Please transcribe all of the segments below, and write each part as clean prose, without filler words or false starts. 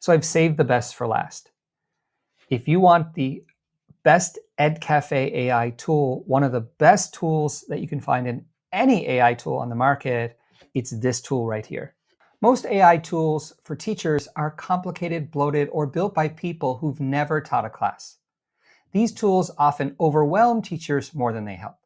So I've saved the best for last. If you want the best Edcafe AI tool, one of the best tools that you can find in any AI tool on the market, it's this tool right here. Most AI tools for teachers are complicated, bloated, or built by people who've never taught a class. These tools often overwhelm teachers more than they help.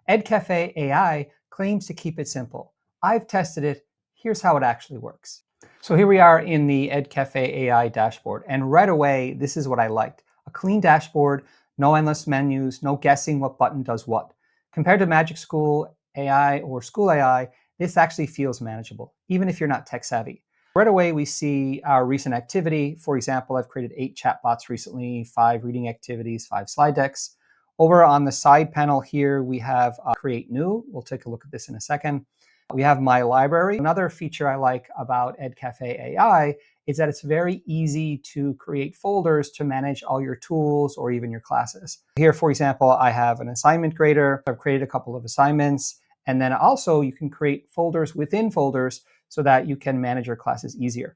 Edcafe AI claims to keep it simple. I've tested it. Here's how it actually works. So here we are in the Edcafe AI dashboard. And right away, this is what I liked. A clean dashboard, no endless menus, no guessing what button does what. Compared to Magic School AI or School AI, this actually feels manageable, even if you're not tech savvy. Right away, we see our recent activity. For example, I've created 8 chatbots recently, 5 reading activities, 5 slide decks. Over on the side panel here, we have Create New. We'll take a look at this in a second. We have My Library. Another feature I like about Edcafe AI is that it's very easy to create folders to manage all your tools or even your classes. Here, for example, I have an assignment grader. I've created a couple of assignments. And then also you can create folders within folders so that you can manage your classes easier.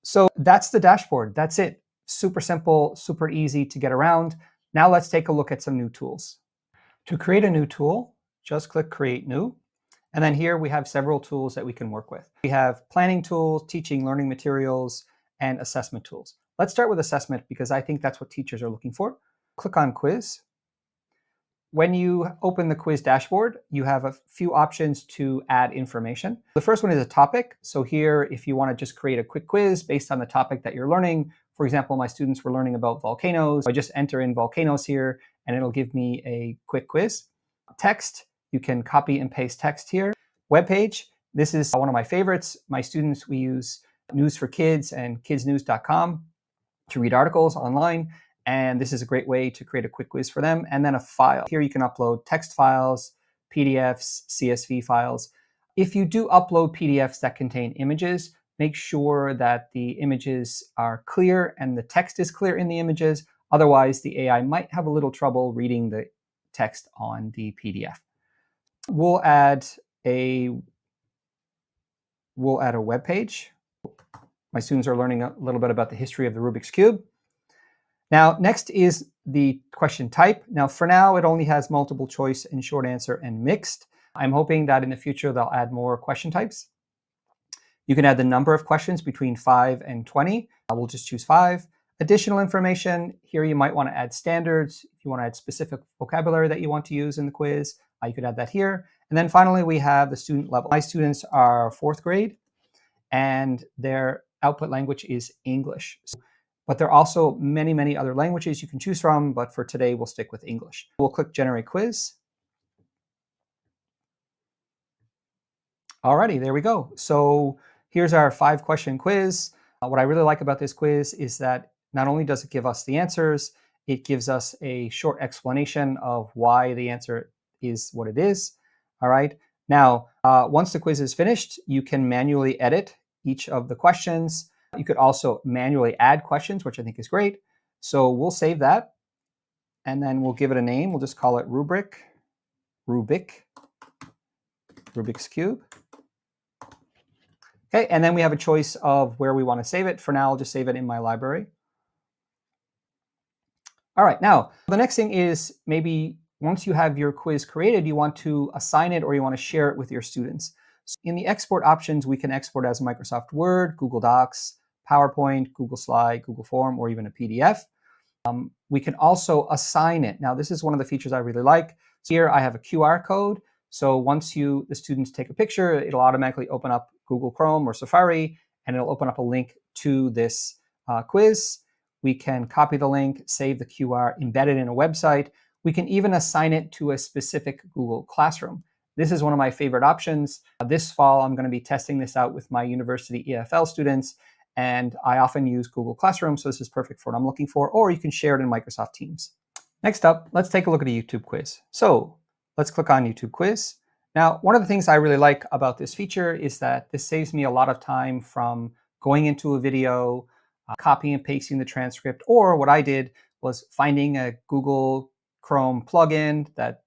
So that's the dashboard. That's it. Super simple, super easy to get around. Now let's take a look at some new tools. To create a new tool, just click Create New. And then here we have several tools that we can work with. We have planning tools, teaching learning materials, and assessment tools. Let's start with assessment because I think that's what teachers are looking for. Click on Quiz. When you open the quiz dashboard, you have a few options to add information. The first one is a topic. So here, if you want to just create a quick quiz based on the topic that you're learning, for example, my students were learning about volcanoes. I just enter in volcanoes here, and it'll give me a quick quiz. Text, you can copy and paste text here. Web page, this is one of my favorites. My students, we use News for Kids and kidsnews.com to read articles online. And this is a great way to create a quick quiz for them. And then a file. Here you can upload text files, PDFs, CSV files. If you do upload PDFs that contain images, make sure that the images are clear and the text is clear in the images. Otherwise, the AI might have a little trouble reading the text on the PDF. We'll add a web page. My students are learning a little bit about the history of the Rubik's Cube. Now, next is the question type. Now, for now, it only has multiple choice and short answer and mixed. I'm hoping that in the future, they'll add more question types. You can add the number of questions between 5 and 20. We'll just choose 5. Additional information, here you might want to add standards. If you want to add specific vocabulary that you want to use in the quiz, you could add that here. And then finally, we have the student level. My students are 4th grade, and their output language is English. But there are also many, many other languages you can choose from, but for today, we'll stick with English. We'll click Generate Quiz. Alrighty, there we go. So here's our 5-question quiz. What I really like about this quiz is that not only does it give us the answers, it gives us a short explanation of why the answer is what it is. All right. Now, once the quiz is finished, you can manually edit each of the questions. You could also manually add questions, which I think is great. So we'll save that, and then we'll give it a name. We'll just call it Rubik's Cube. Okay, and then we have a choice of where we want to save it. For now, I'll just save it in my library. All right, now, the next thing is maybe once you have your quiz created, you want to assign it or you want to share it with your students. So in the export options, we can export as Microsoft Word, Google Docs, PowerPoint, Google Slide, Google Form, or even a PDF. We can also assign it. Now, this is one of the features I really like. So here I have a QR code. So once the students take a picture, it'll automatically open up Google Chrome or Safari, and it'll open up a link to this quiz. We can copy the link, save the QR, embed it in a website. We can even assign it to a specific Google Classroom. This is one of my favorite options. This fall, I'm going to be testing this out with my university EFL students, and I often use Google Classroom, so this is perfect for what I'm looking for, or you can share it in Microsoft Teams. Next up, let's take a look at a YouTube quiz. So let's click on YouTube quiz. Now, one of the things I really like about this feature is that this saves me a lot of time from going into a video, copying and pasting the transcript, or what I did was finding a Google Chrome plugin that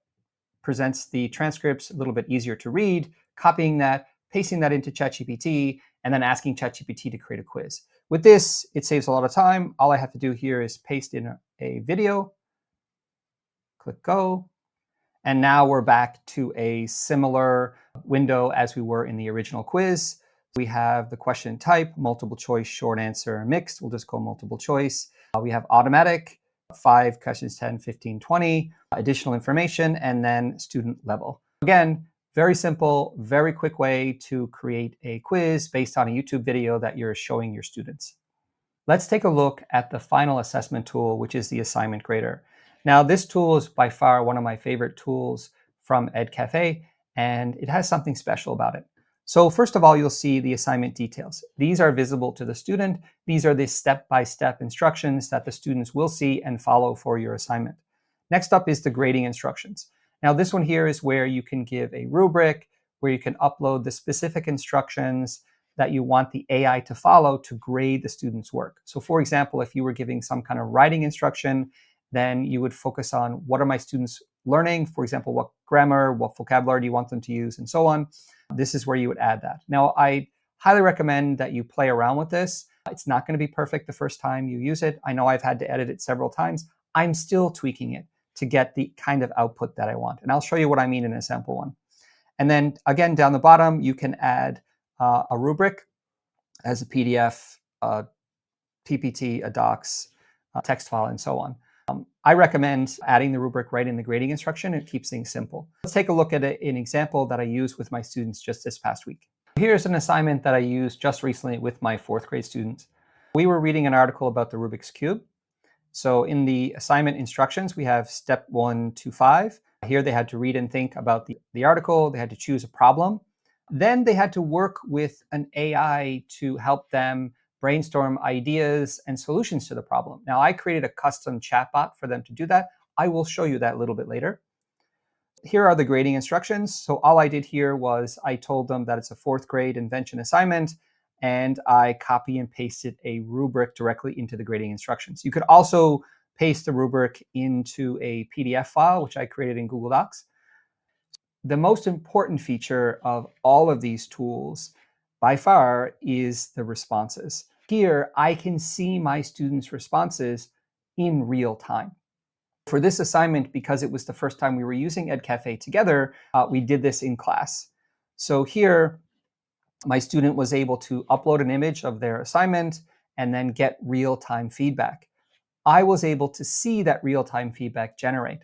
presents the transcripts a little bit easier to read, copying that, pasting that into ChatGPT, and then asking ChatGPT to create a quiz. With this, it saves a lot of time. All I have to do here is paste in a video, click go, and now we're back to a similar window as we were in the original quiz. We have the question type, multiple choice, short answer, mixed. We'll just go multiple choice. We have automatic, 5 questions, 10, 15, 20, additional information, and then student level. Again, very simple, very quick way to create a quiz based on a YouTube video that you're showing your students. Let's take a look at the final assessment tool, which is the Assignment Grader. Now, this tool is by far one of my favorite tools from Edcafe, and it has something special about it. So first of all, you'll see the assignment details. These are visible to the student. These are the step-by-step instructions that the students will see and follow for your assignment. Next up is the grading instructions. Now, this one here is where you can give a rubric, where you can upload the specific instructions that you want the AI to follow to grade the student's work. So for example, if you were giving some kind of writing instruction, then you would focus on what are my students learning? For example, what grammar, what vocabulary do you want them to use, and so on. This is where you would add that. Now, I highly recommend that you play around with this. It's not going to be perfect the first time you use it. I know I've had to edit it several times. I'm still tweaking it to get the kind of output that I want. And I'll show you what I mean in a sample one. And then again, down the bottom, you can add a rubric as a PDF, a PPT, a docs, a text file, and so on. I recommend adding the rubric right in the grading instruction. It keeps things simple. Let's take a look at an example that I used with my students just this past week. Here's an assignment that I used just recently with my 4th grade students. We were reading an article about the Rubik's Cube. So in the assignment instructions, we have step 1 to 5. Here they had to read and think about the article. They had to choose a problem. Then they had to work with an AI to help them brainstorm ideas and solutions to the problem. Now, I created a custom chatbot for them to do that. I will show you that a little bit later. Here are the grading instructions. So all I did here was I told them that it's a 4th grade invention assignment, and I copy and pasted a rubric directly into the grading instructions. You could also paste the rubric into a PDF file, which I created in Google Docs. The most important feature of all of these tools by far is the responses. Here, I can see my students' responses in real time. For this assignment, because it was the first time we were using Edcafe together, we did this in class. So here, my student was able to upload an image of their assignment and then get real-time feedback. I was able to see that real-time feedback generate.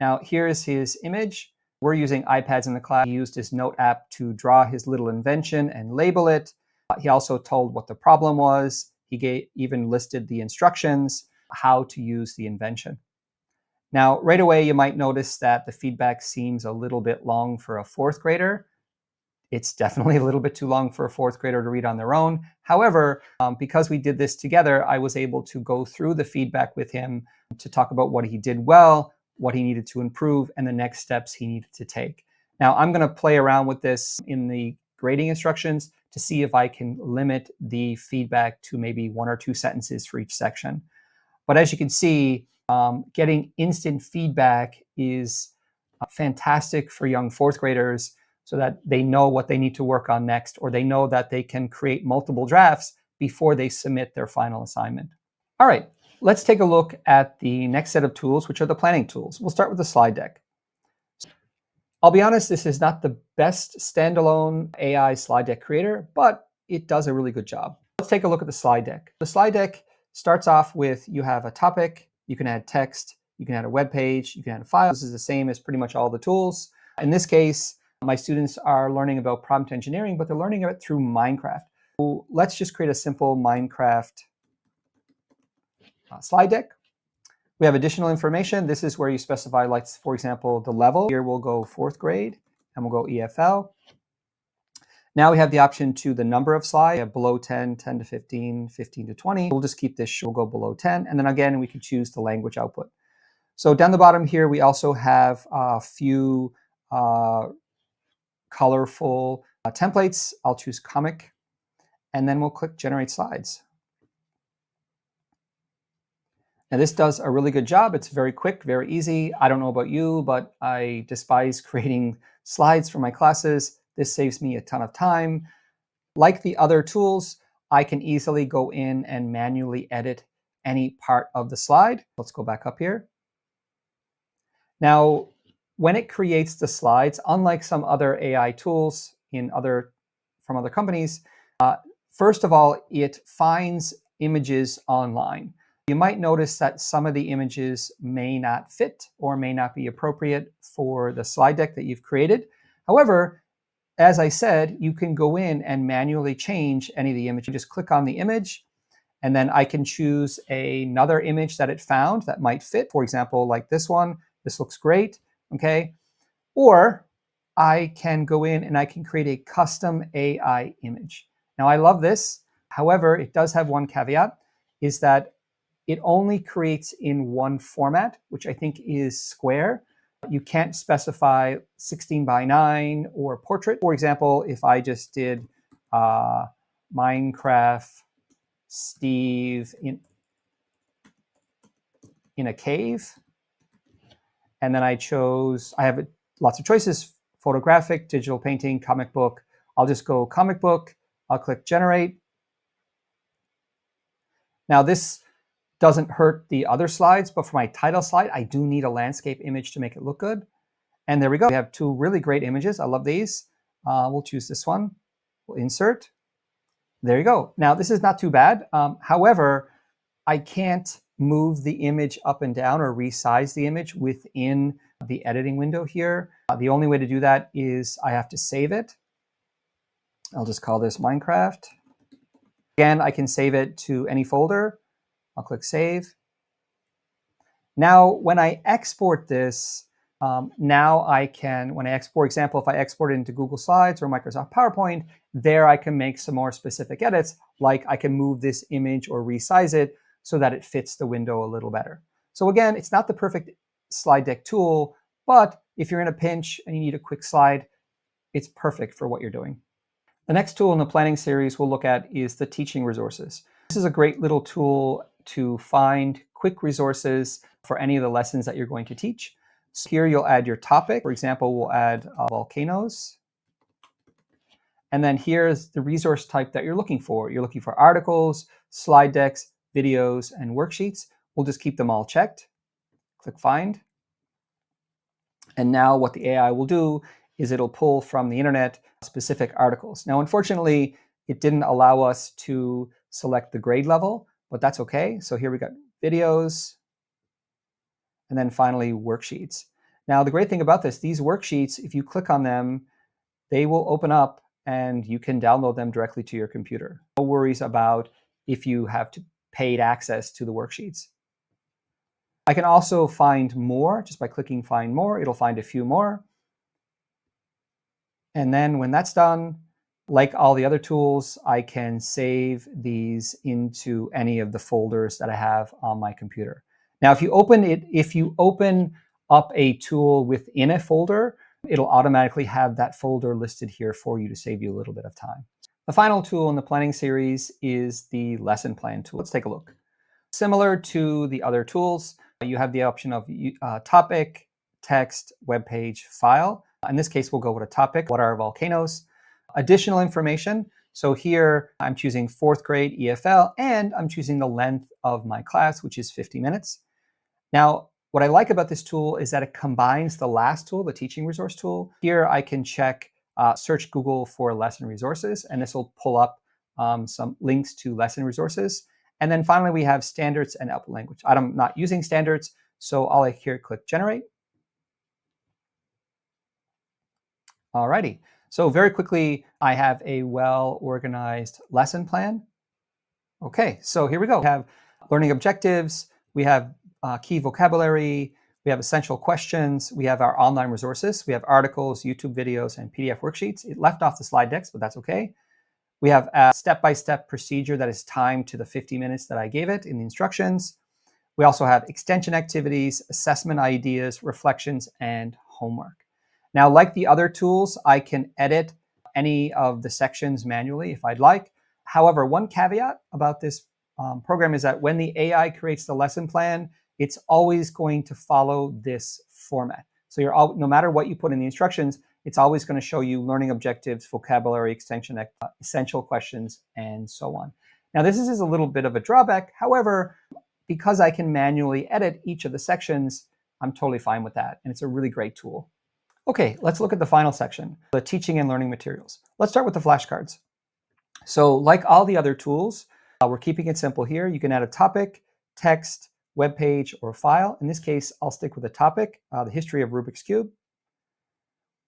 Now, here's his image. We're using iPads in the class. He used his note app to draw his little invention and label it. He also told what the problem was. He even listed the instructions, how to use the invention. Now, right away, you might notice that the feedback seems a little bit long for a 4th grader. It's definitely a little bit too long for a 4th grader to read on their own. However, because we did this together, I was able to go through the feedback with him to talk about what he did well, what he needed to improve, and the next steps he needed to take. Now, I'm going to play around with this in the grading instructions to see if I can limit the feedback to maybe 1 or 2 sentences for each section. But as you can see, getting instant feedback is fantastic for young 4th graders so that they know what they need to work on next, or they know that they can create multiple drafts before they submit their final assignment. All right, let's take a look at the next set of tools, which are the planning tools. We'll start with the slide deck. I'll be honest, this is not the best standalone AI slide deck creator, but it does a really good job. Let's take a look at the slide deck. The slide deck starts off with, you have a topic, you can add text, you can add a web page, you can add a file. This is the same as pretty much all the tools. In this case, my students are learning about prompt engineering, but they're learning it through Minecraft. So let's just create a simple Minecraft slide deck. We have additional information. This is where you specify, like, for example, the level. Here we'll go 4th grade, and we'll go EFL. Now we have the option to the number of slides. We have below 10, 10 to 15, 15 to 20. We'll just keep this short. We'll go below 10. And then again, we can choose the language output. So down the bottom here, we also have a few colorful templates. I'll choose comic, and then we'll click Generate Slides. Now this does a really good job. It's very quick, very easy. I don't know about you, but I despise creating slides for my classes. This saves me a ton of time. Like the other tools, I can easily go in and manually edit any part of the slide. Let's go back up here. Now, when it creates the slides, unlike some other AI tools from other companies, first of all, it finds images online. You might notice that some of the images may not fit or may not be appropriate for the slide deck that you've created. However, as I said, you can go in and manually change any of the images. You just click on the image, and then I can choose another image that it found that might fit. For example, like this one. This looks great, okay? Or I can go in and I can create a custom AI image. Now, I love this. However, it does have one caveat, is that it only creates in one format, which I think is square. You can't specify 16 by 9 or portrait. For example, if I just did Minecraft Steve in a cave, and then I have lots of choices: photographic, digital painting, comic book. I'll just go comic book. I'll click generate. Now this doesn't hurt the other slides, but for my title slide, I do need a landscape image to make it look good. And there we go. We have two really great images. I love these. We'll choose this one. We'll insert. There you go. Now this is not too bad. However, I can't move the image up and down or resize the image within the editing window here. The only way to do that is I have to save it. I'll just call this Minecraft. Again, I can save it to any folder. I'll click save. Now, when I export this, now I can, for example, if I export it into Google Slides or Microsoft PowerPoint, there I can make some more specific edits, like I can move this image or resize it so that it fits the window a little better. So again, it's not the perfect slide deck tool, but if you're in a pinch and you need a quick slide, it's perfect for what you're doing. The next tool in the planning series we'll look at is the teaching resources. This is a great little tool to find quick resources for any of the lessons that you're going to teach. So here you'll add your topic. For example, we'll add volcanoes. And then here's the resource type that you're looking for. You're looking for articles, slide decks, videos, and worksheets. We'll just keep them all checked. Click find. And now what the AI will do is it'll pull from the internet specific articles. Now, unfortunately, it didn't allow us to select the grade level, but that's okay. So here we got videos, and then finally worksheets. Now, the great thing about this, these worksheets, if you click on them, they will open up and you can download them directly to your computer. No worries about if you have paid access to the worksheets. I can also find more just by clicking find more. It'll find a few more. And then when that's done, like all the other tools, I can save these into any of the folders that I have on my computer. Now, if you open up a tool within a folder, it'll automatically have that folder listed here for you to save you a little bit of time. The final tool in the planning series is the lesson plan tool. Let's take a look. Similar to the other tools, you have the option of topic, text, web page, file. In this case, we'll go with a topic. What are volcanoes? Additional information. So here I'm choosing 4th grade EFL, and I'm choosing the length of my class, which is 50 minutes. Now, what I like about this tool is that it combines the last tool, the teaching resource tool. Here I can search Google for lesson resources, and this will pull up some links to lesson resources. And then finally, we have standards and output language. I'm not using standards, so I'll here click generate. Alrighty, so very quickly, I have a well-organized lesson plan. Okay, so here we go. We have learning objectives, we have key vocabulary, we have essential questions, we have our online resources, we have articles, YouTube videos, and PDF worksheets. It left off the slide decks, but that's okay. We have a step-by-step procedure that is timed to the 50 minutes that I gave it in the instructions. We also have extension activities, assessment ideas, reflections, and homework. Now, like the other tools, I can edit any of the sections manually if I'd like. However, one caveat about this program is that when the AI creates the lesson plan, it's always going to follow this format. So no matter what you put in the instructions, it's always going to show you learning objectives, vocabulary, extension, essential questions, and so on. Now, this is a little bit of a drawback. However, because I can manually edit each of the sections, I'm totally fine with that. And it's a really great tool. Okay, let's look at the final section, the teaching and learning materials. Let's start with the flashcards. So like all the other tools, we're keeping it simple here. You can add a topic, text, web page, or file. In this case, I'll stick with a topic, the history of Rubik's Cube.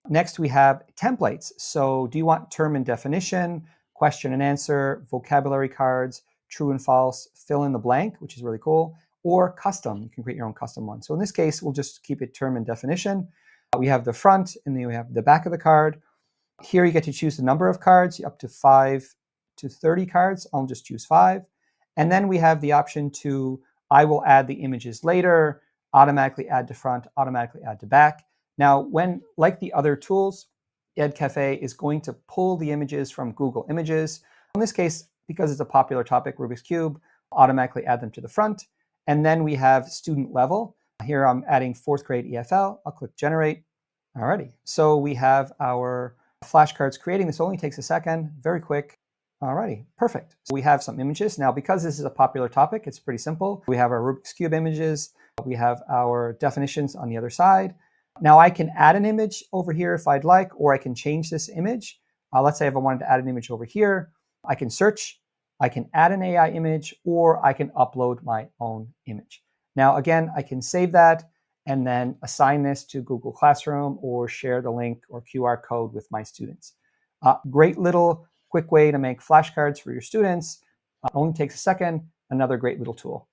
Next, we have templates. So do you want term and definition, question and answer, vocabulary cards, true and false, fill in the blank, which is really cool, or custom? You can create your own custom one. So in this case, we'll just keep it term and definition. We have the front, and then we have the back of the card. Here you get to choose the number of cards, up to 5 to 30 cards. I'll just choose 5. And then we have the option to, I will add the images later, automatically add to front, automatically add to back. Now, when, like the other tools, Edcafe is going to pull the images from Google Images. In this case, because it's a popular topic, Rubik's Cube, automatically add them to the front. And then we have student level. Here I'm adding 4th grade EFL. I'll click generate. Alrighty, so we have our flashcards creating. This only takes a second, very quick. Alrighty, perfect. So we have some images. Now, because this is a popular topic, it's pretty simple. We have our Rubik's Cube images. We have our definitions on the other side. Now I can add an image over here if I'd like, or I can change this image. Let's say if I wanted to add an image over here, I can search, I can add an AI image, or I can upload my own image. Now, again, I can save that and then assign this to Google Classroom or share the link or QR code with my students. Great little quick way to make flashcards for your students. Only takes a second, another great little tool.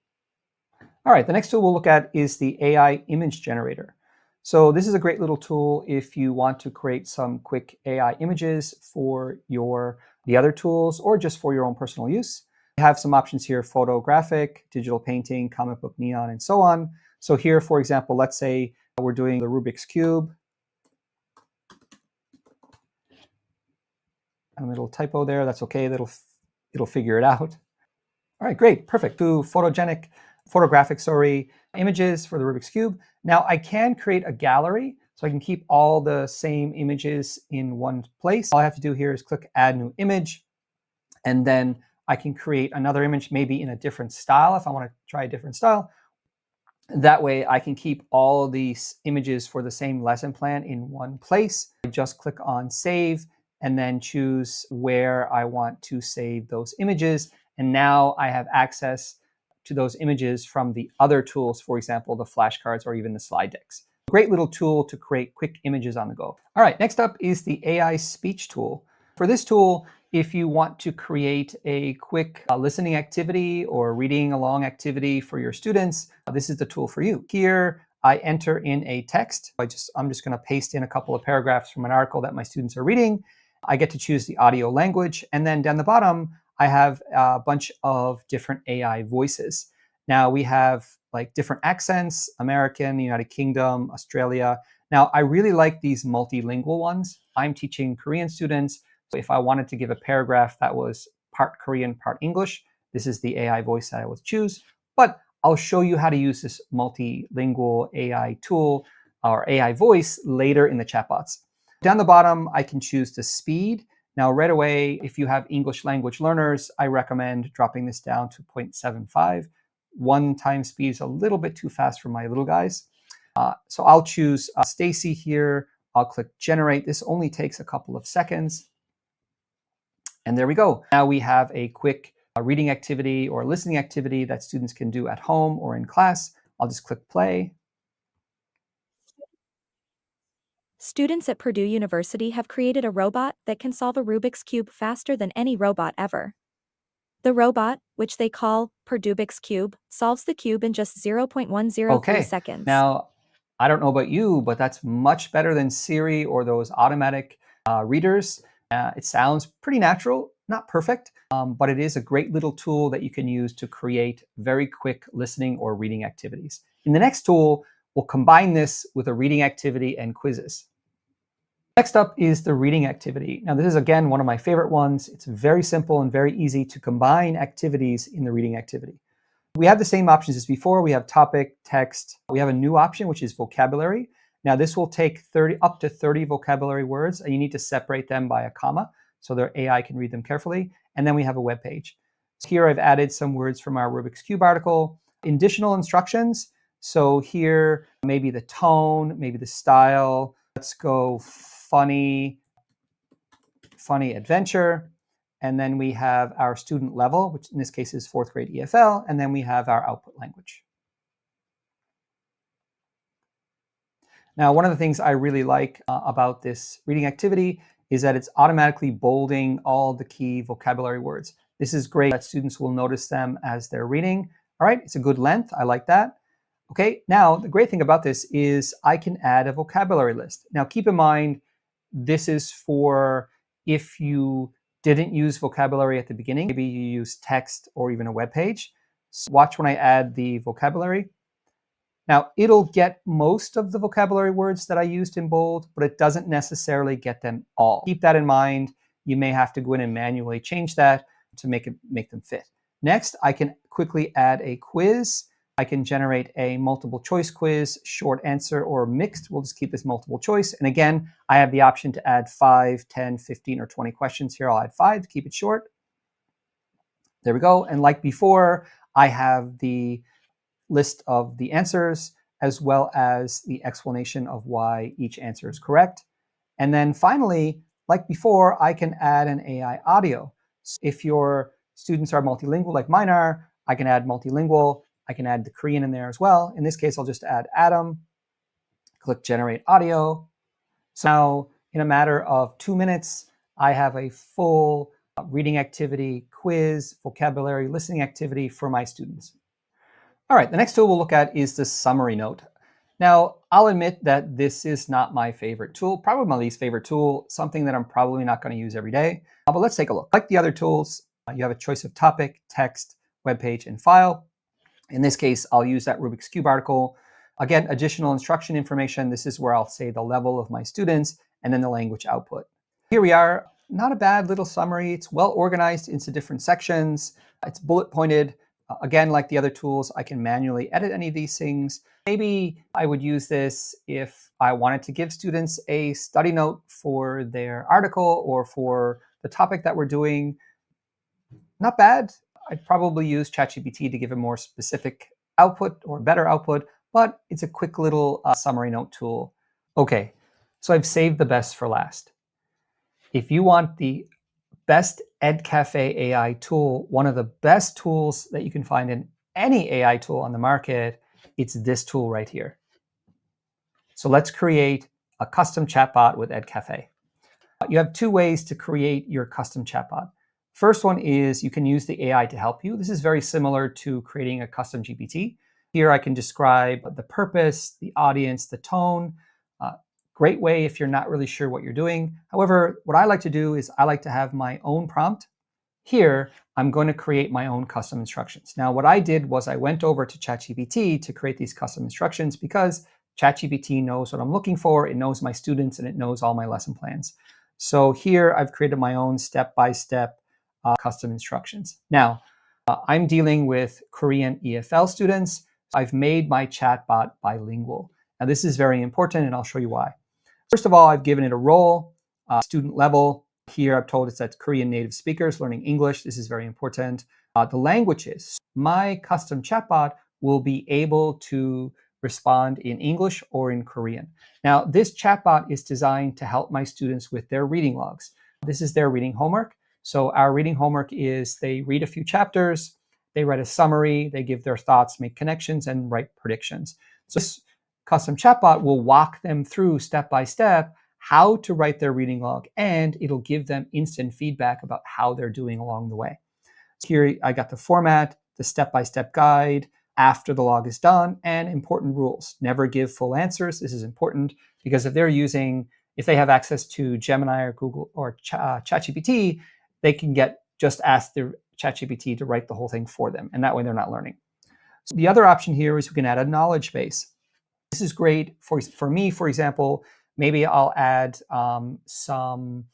All right, the next tool we'll look at is the AI image generator. So this is a great little tool if you want to create some quick AI images for the other tools or just for your own personal use. We have some options here: photographic, digital painting, comic book neon, and so on. So here, for example, let's say we're doing the Rubik's Cube. A little typo there, that's okay, it'll figure it out. All right, great, perfect. Do photographic, images for the Rubik's Cube. Now I can create a gallery, so I can keep all the same images in one place. All I have to do here is click Add New Image, and then I can create another image, maybe in a different style if I want to try a different style. That way I can keep all these images for the same lesson plan in one place. I just click on Save and then choose where I want to save those images. And now I have access to those images from the other tools, for example, the flashcards or even the slide decks. Great little tool to create quick images on the go. All right, next up is the AI speech tool. For this tool, if you want to create a quick listening activity or reading along activity for your students, this is the tool for you. Here, I enter in a text. I'm just going to paste in a couple of paragraphs from an article that my students are reading. I get to choose the audio language, and then down the bottom, I have a bunch of different AI voices. Now we have like different accents: American, United Kingdom, Australia. Now I really like these multilingual ones. I'm teaching Korean students. So if I wanted to give a paragraph that was part Korean, part English, this is the AI voice that I would choose. But I'll show you how to use this multilingual AI tool or AI voice later in the chatbots. Down the bottom, I can choose the speed. Now, right away, if you have English language learners, I recommend dropping this down to 0.75. 1 time speed is a little bit too fast for my little guys. So I'll choose Stacy here. I'll click generate. This only takes a couple of seconds. And there we go. Now we have a quick reading activity or listening activity that students can do at home or in class. I'll just click play. Students at Purdue University have created a robot that can solve a Rubik's Cube faster than any robot ever. The robot, which they call Purduebics Cube, solves the cube in just 0.103 seconds. Now, I don't know about you, but that's much better than Siri or those automatic readers. It sounds pretty natural, not perfect, but it is a great little tool that you can use to create very quick listening or reading activities. In the next tool, we'll combine this with a reading activity and quizzes. Next up is the reading activity. Now, this is, again, one of my favorite ones. It's very simple and very easy to combine activities in the reading activity. We have the same options as before. We have topic, text. We have a new option, which is vocabulary. Now, this will take up to 30 vocabulary words, and you need to separate them by a comma so their AI can read them carefully. And then we have a web page. Here I've added some words from our Rubik's Cube article. Additional instructions. So here, maybe the tone, maybe the style. Let's go funny adventure. And then we have our student level, which in this case is 4th grade EFL. And then we have our output language. Now, one of the things I really like about this reading activity is that it's automatically bolding all the key vocabulary words. This is great that students will notice them as they're reading. All right, it's a good length. I like that. Okay, now the great thing about this is I can add a vocabulary list. Now, keep in mind, this is for if you didn't use vocabulary at the beginning. Maybe you use text or even a web page. So watch when I add the vocabulary. Now, it'll get most of the vocabulary words that I used in bold, but it doesn't necessarily get them all. Keep that in mind. You may have to go in and manually change that to make them fit. Next, I can quickly add a quiz. I can generate a multiple choice quiz, short answer, or mixed. We'll just keep this multiple choice. And again, I have the option to add 5, 10, 15, or 20 questions here. I'll add 5 to keep it short. There we go. And like before, I have the list of the answers as well as the explanation of why each answer is correct. And then finally, like before, I can add an AI audio. So if your students are multilingual like mine are, I can add multilingual. I can add the Korean in there as well. In this case, I'll just add Adam, click generate audio. So now in a matter of 2 minutes, I have a full reading activity, quiz, vocabulary, listening activity for my students. All right, the next tool we'll look at is the summary note. Now, I'll admit that this is not my favorite tool, probably my least favorite tool, something that I'm probably not going to use every day. But let's take a look. Like the other tools, you have a choice of topic, text, web page, and file. In this case, I'll use that Rubik's Cube article. Again, additional instruction information. This is where I'll say the level of my students and then the language output. Here we are. Not a bad little summary. It's well organized into different sections. It's bullet pointed. Again, like the other tools, I can manually edit any of these things. Maybe I would use this if I wanted to give students a study note for their article or for the topic that we're doing. Not bad. I'd probably use ChatGPT to give a more specific output or better output, but it's a quick little summary note tool. Okay, so I've saved the best for last. If you want the best Edcafe AI tool, one of the best tools that you can find in any AI tool on the market, it's this tool right here. So let's create a custom chatbot with Edcafe. You have 2 ways to create your custom chatbot. First one is you can use the AI to help you. This is very similar to creating a custom GPT. Here I can describe the purpose, the audience, the tone. Great way if you're not really sure what you're doing. However, what I like to do is I like to have my own prompt. Here, I'm going to create my own custom instructions. Now, what I did was I went over to ChatGPT to create these custom instructions because ChatGPT knows what I'm looking for. It knows my students and it knows all my lesson plans. So here I've created my own step-by-step custom instructions. Now, I'm dealing with Korean EFL students. I've made my chatbot bilingual. Now, this is very important, and I'll show you why. First of all, I've given it a role, student level. Here, I've told it that Korean native speakers learning English. This is very important. The languages. My custom chatbot will be able to respond in English or in Korean. Now, this chatbot is designed to help my students with their reading logs. This is their reading homework. So our reading homework is they read a few chapters, they write a summary, they give their thoughts, make connections, and write predictions. So this custom chatbot will walk them through step by step how to write their reading log, and it'll give them instant feedback about how they're doing along the way. So here I got the format, the step-by-step guide after the log is done, and important rules. Never give full answers. This is important because if they have access to Gemini or Google or ChatGPT, they can just ask the ChatGPT to write the whole thing for them, and that way they're not learning. So the other option here is we can add a knowledge base. This is great for me, for example. Maybe I'll add some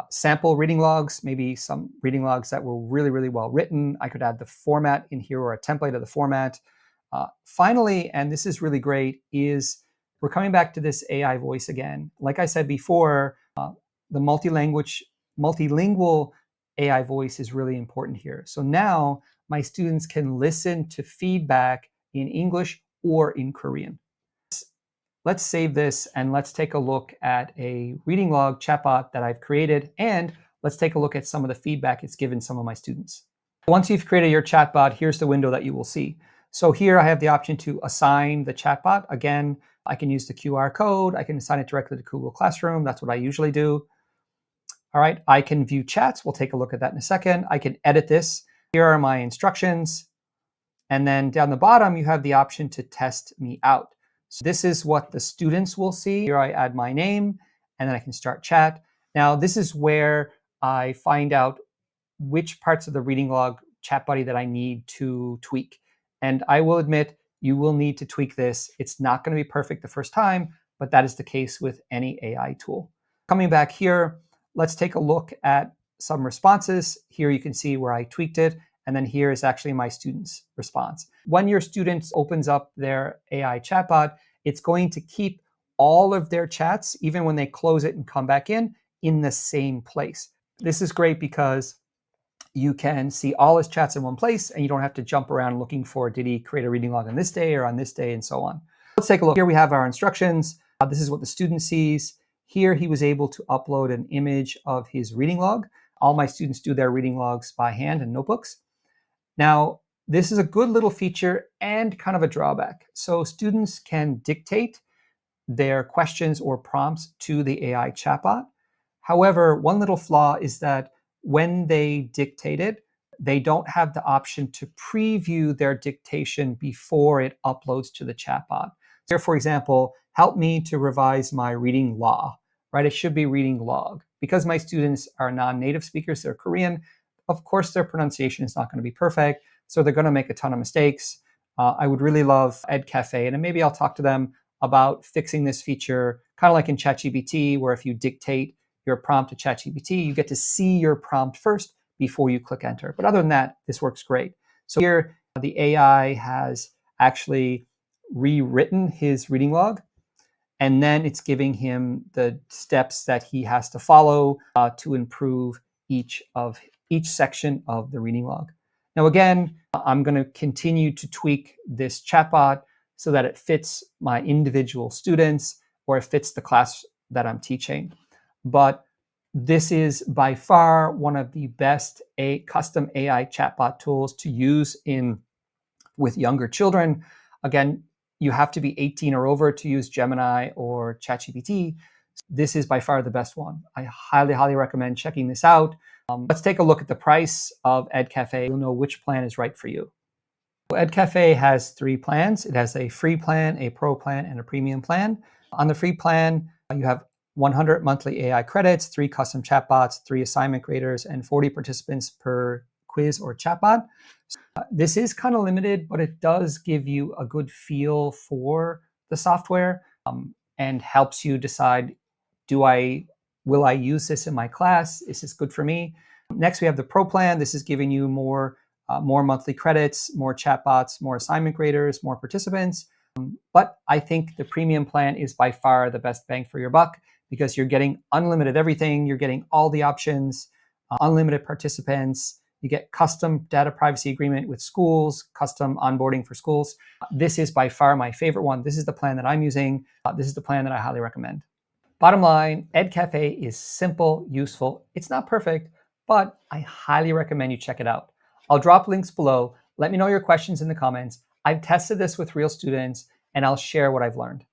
sample reading logs, maybe some reading logs that were really, really well written. I could add the format in here or a template of the format. Finally, and this is really great, is we're coming back to this AI voice again. Like I said before, the multilingual AI voice is really important here. So now my students can listen to feedback in English or in Korean. Let's save this and let's take a look at a reading log chatbot that I've created, and let's take a look at some of the feedback it's given some of my students. Once you've created your chatbot, here's the window that you will see. So here I have the option to assign the chatbot. Again, I can use the QR code. I can assign it directly to Google Classroom. That's what I usually do. All right, I can view chats. We'll take a look at that in a second. I can edit this. Here are my instructions. And then down the bottom, you have the option to test me out. So this is what the students will see. Here I add my name, and then I can start chat. Now, this is where I find out which parts of the reading log chat buddy that I need to tweak. And I will admit, you will need to tweak this. It's not going to be perfect the first time, but that is the case with any AI tool. Coming back here, let's take a look at some responses. Here you can see where I tweaked it. And then here is actually my student's response. When your student opens up their AI chatbot, it's going to keep all of their chats, even when they close it and come back in the same place. This is great because you can see all his chats in one place and you don't have to jump around looking for, did he create a reading log on this day or on this day and so on. Let's take a look. Here we have our instructions. This is what the student sees. Here he was able to upload an image of his reading log. All my students do their reading logs by hand in notebooks. Now, this is a good little feature and kind of a drawback. So students can dictate their questions or prompts to the AI chatbot. However, one little flaw is that when they dictate it, they don't have the option to preview their dictation before it uploads to the chatbot. Here, for example, help me to revise my reading law, right? It should be reading log. Because my students are non-native speakers, they're Korean, of course, their pronunciation is not going to be perfect, so they're going to make a ton of mistakes. I would really love Edcafe, and maybe I'll talk to them about fixing this feature, kind of like in ChatGPT, where if you dictate your prompt to ChatGPT, you get to see your prompt first before you click enter. But other than that, this works great. So here, the AI has actually rewritten his reading log, and then it's giving him the steps that he has to follow to improve each section of the reading log. Now, again, I'm going to continue to tweak this chatbot so that it fits my individual students or it fits the class that I'm teaching. But this is by far one of the best custom AI chatbot tools to use with younger children. Again, you have to be 18 or over to use Gemini or ChatGPT. This is by far the best one. I highly, highly recommend checking this out. Let's take a look at the price of Edcafe. You'll know which plan is right for you. Edcafe has 3 plans. It has a free plan, a pro plan, and a premium plan. On the free plan, you have 100 monthly AI credits, 3 custom chatbots, 3 assignment graders, and 40 participants per quiz or chatbot. This is kind of limited, but it does give you a good feel for the software and helps you decide, will I use this in my class? Is this good for me? Next, we have the Pro plan. This is giving you more monthly credits, more chatbots, more assignment graders, more participants. But I think the premium plan is by far the best bang for your buck because you're getting unlimited everything. You're getting all the options, unlimited participants. You get custom data privacy agreement with schools, custom onboarding for schools. This is by far my favorite one. This is the plan that I'm using. This is the plan that I highly recommend. Bottom line, Edcafe is simple, useful. It's not perfect, but I highly recommend you check it out. I'll drop links below. Let me know your questions in the comments. I've tested this with real students, and I'll share what I've learned.